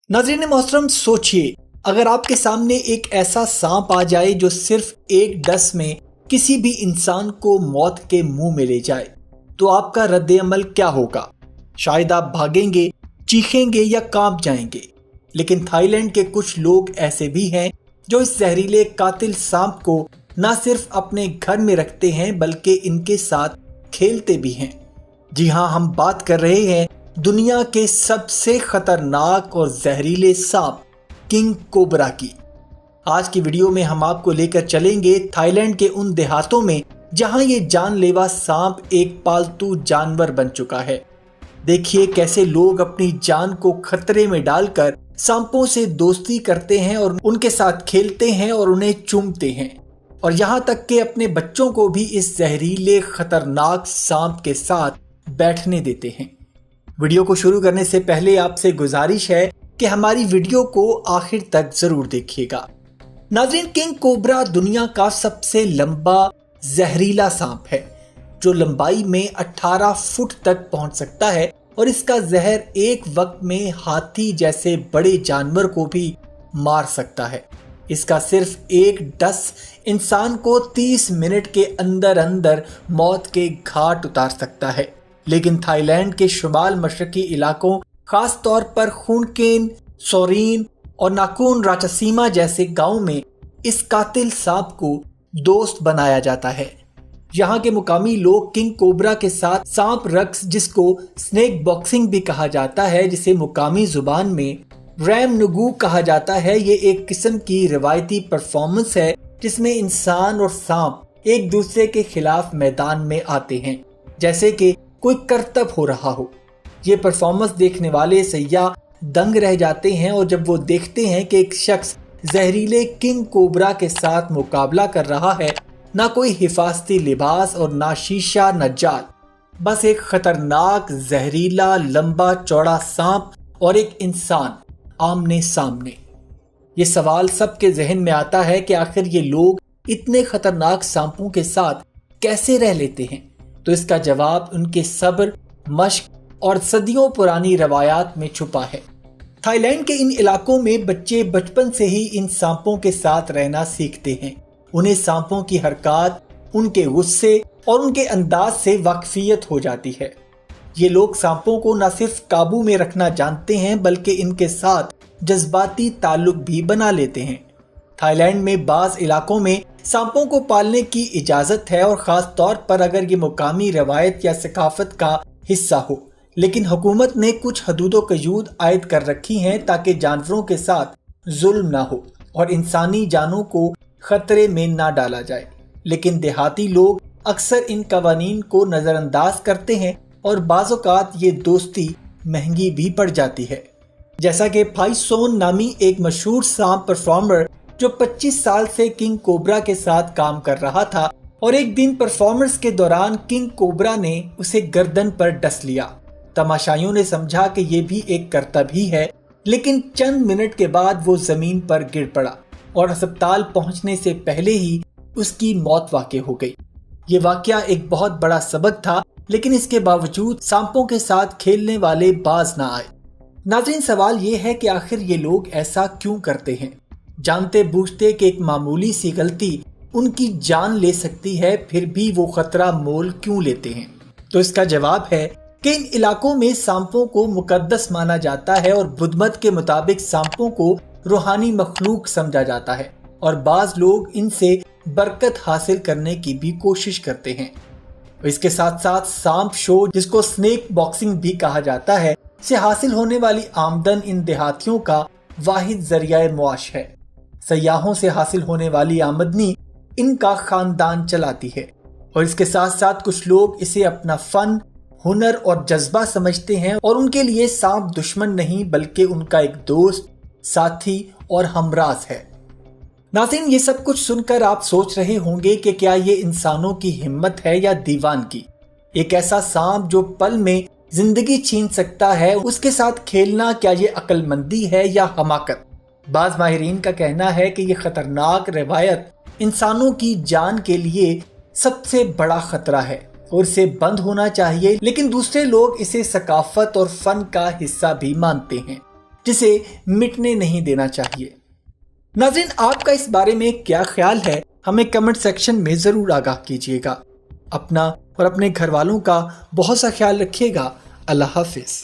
नाज़रीन मोहतरम, सोचिए अगर आपके सामने एक ऐसा सांप आ जाए जो सिर्फ एक डस में किसी भी इंसान को मौत के मुंह में ले जाए, तो आपका रद्द अमल क्या होगा? शायद आप भागेंगे, चीखेंगे या कांप जाएंगे। लेकिन थाईलैंड के कुछ लोग ऐसे भी हैं जो इस जहरीले कातिल सांप को न सिर्फ अपने घर में रखते हैं बल्कि इनके साथ खेलते भी हैं। जी हाँ, हम बात कर रहे हैं दुनिया के सबसे खतरनाक और जहरीले सांप किंग कोबरा की। आज की वीडियो में हम आपको लेकर चलेंगे थाईलैंड के उन देहातों में जहां ये जानलेवा सांप एक पालतू जानवर बन चुका है। देखिए कैसे लोग अपनी जान को खतरे में डालकर सांपों से दोस्ती करते हैं और उनके साथ खेलते हैं और उन्हें चूमते हैं, और यहाँ तक कि अपने बच्चों को भी इस जहरीले खतरनाक सांप के साथ बैठने देते हैं। वीडियो को शुरू करने से पहले आपसे गुजारिश है कि हमारी वीडियो को आखिर तक जरूर देखिएगा। नाज़रीन, किंग कोबरा दुनिया का सबसे लंबा जहरीला सांप है जो लंबाई में 18 फुट तक पहुंच सकता है, और इसका जहर एक वक्त में हाथी जैसे बड़े जानवर को भी मार सकता है। इसका सिर्फ एक डस इंसान को 30 मिनट के अंदर अंदर मौत के घाट उतार सकता है। लेकिन थाईलैंड के शुमाल मशरकी इलाकों, खास तौर पर खुनकेन, सोरीन और नाखून राचासीमा जैसे गांव में इस कातिल सांप को दोस्त बनाया जाता है। यहाँ के मुकामी लोग किंग कोबरा के साथ सांप रक्स, जिसको स्नेक बॉक्सिंग भी कहा जाता है, जिसे मुकामी जुबान में रैम नुगू कहा जाता है, ये एक किस्म की रिवायती परफॉर्मेंस है जिसमें इंसान और सांप एक दूसरे के खिलाफ मैदान में आते हैं जैसे कि कोई करतब हो रहा हो। ये परफॉर्मेंस देखने वाले सयाह दंग रह जाते हैं, और जब वो देखते हैं कि एक शख्स जहरीले किंग कोबरा के साथ मुकाबला कर रहा है, ना कोई हिफाजती लिबास और ना शीशा न जाल, बस एक खतरनाक जहरीला लंबा चौड़ा सांप और एक इंसान आमने सामने। ये सवाल सबके जहन में आता है कि आखिर ये लोग इतने खतरनाक सांपों के साथ कैसे रह लेते हैं? तो इसका जवाब उनके सब्र, मश्क और सदियों पुरानी रवायात में छुपा है। थाईलैंड के इन इलाकों में बच्चे बचपन से ही इन सांपों के साथ रहना सीखते हैं। उन्हें सांपों की हरकत, उनके गुस्से और उनके अंदाज से वाकफियत हो जाती है। ये लोग सांपों को न सिर्फ काबू में रखना जानते हैं बल्कि इनके साथ जज्बाती ताल्लुक भी बना लेते हैं। थाईलैंड में बाज़ इलाकों में सांपों को पालने की इजाज़त है, और ख़ास तौर पर अगर ये मुकामी रवायत या सकाफत का हिस्सा हो। लेकिन हुकूमत ने कुछ हदूद क़यूद आयद कर रखी हैं ताकि जानवरों के साथ जुल्म ना हो और इंसानी जानों को खतरे में ना डाला जाए। लेकिन देहाती लोग अक्सर इन कवानीन को नज़रअंदाज करते हैं, और बाज़ औक़ात ये दोस्ती महंगी भी पड़ जाती है। जैसा कि फाई सोन नामी एक मशहूर सांप परफॉर्मर जो 25 साल से किंग कोबरा के साथ काम कर रहा था, और एक दिन परफॉर्मेंस के दौरान किंग कोबरा ने उसे गर्दन पर डस लिया। तमाशाइयों ने समझा कि ये भी एक करतब ही है, लेकिन चंद मिनट के बाद वो जमीन पर गिर पड़ा और अस्पताल पहुंचने से पहले ही उसकी मौत वाक़ई हो गई। ये वाक़या एक बहुत बड़ा सबक था, लेकिन इसके बावजूद सांपों के साथ खेलने वाले बाज ना आए। नाज़रीन, सवाल ये है कि आखिर ये लोग ऐसा क्यों करते हैं? जानते बूझते कि एक मामूली सी गलती उनकी जान ले सकती है, फिर भी वो खतरा मोल क्यों लेते हैं? तो इसका जवाब है कि इन इलाकों में सांपों को मुकद्दस माना जाता है, और बुद्ध मत के मुताबिक सांपों को रूहानी मखलूक समझा जाता है, और बाज लोग इनसे बरकत हासिल करने की भी कोशिश करते हैं। इसके साथ साथ सांप शो, जिसको स्नेक बॉक्सिंग भी कहा जाता है, से हासिल होने वाली आमदन इन देहातियों का वाहिद जरिया मुआश है। सयाहों से हासिल होने वाली आमदनी इनका खानदान चलाती है, और इसके साथ साथ कुछ लोग इसे अपना फन, हुनर और जज्बा समझते हैं, और उनके लिए सांप दुश्मन नहीं बल्कि उनका एक दोस्त, साथी और हमराज है। नाज़रीन, ये सब कुछ सुनकर आप सोच रहे होंगे कि क्या ये इंसानों की हिम्मत है या दीवानगी? एक ऐसा सांप जो पल में जिंदगी छीन सकता है, उसके साथ खेलना क्या ये अक्लमंदी है या हमाकत? बाज़ माहिरीन का कहना है कि ये खतरनाक रवायत इंसानों की जान के लिए सबसे बड़ा खतरा है और इसे बंद होना चाहिए, लेकिन दूसरे लोग इसे सकाफत और फन का हिस्सा भी मानते हैं। جسے مٹنے نہیں دینا چاہیے۔ ناظرین، آپ کا اس بارے میں کیا خیال ہے؟ ہمیں کمنٹ سیکشن میں ضرور آگاہ کیجیے گا۔ اپنا اور اپنے گھر والوں کا بہت سا خیال رکھیے گا۔ اللہ حافظ۔